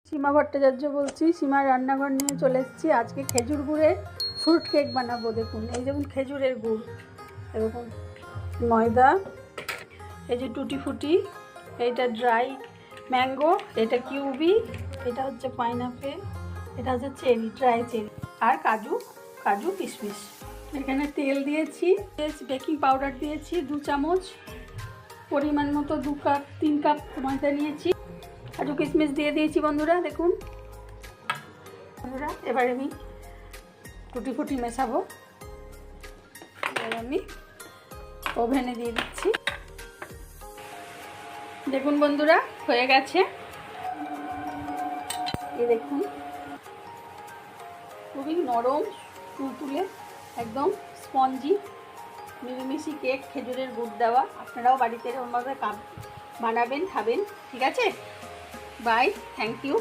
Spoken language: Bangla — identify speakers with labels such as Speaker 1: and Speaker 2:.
Speaker 1: সীমা ভট্টাচার্য বলছি। সীমার রান্নাঘর নিয়ে চলে এসেছি। আজকে খেজুর গুড়ের ফ্রুট কেক বানাবো। দেখুন, এই যেমন খেজুরের গুড়, এরকম ময়দা, এই যে টুটি ফুটি, এইটা ড্রাই ম্যাঙ্গো, এটা কিউবি, এটা হচ্ছে পাইনাপেল, এটা হচ্ছে চেরি, ড্রাই চেরি, আর কাজু কাজু কিশমিশ। এখানে তেল দিয়েছি, বেকিং পাউডার দিয়েছি 2 চামচ, পরিমাণ মতো 3 কাপ ময়দা নিয়েছি, কাজু কিশমিশ দিয়ে দিয়েছি বন্ধুরা। দেখুন বন্ধুরা, এবার আমি টুটি ফুটি মেশাবো। এবার আমি ওভেনে দিয়ে দিচ্ছি। দেখুন বন্ধুরা, হয়ে গেছে। এই দেখুন, খুবই নরম তুলতুলে, একদম স্পঞ্জি মিলিমিশি কেক, খেজুরের গুড় দেওয়া। আপনারাও বাড়িতে এরকমভাবে বানাবেন, খাবেন। ঠিক আছে, বাই, থ্যাংক ইউ।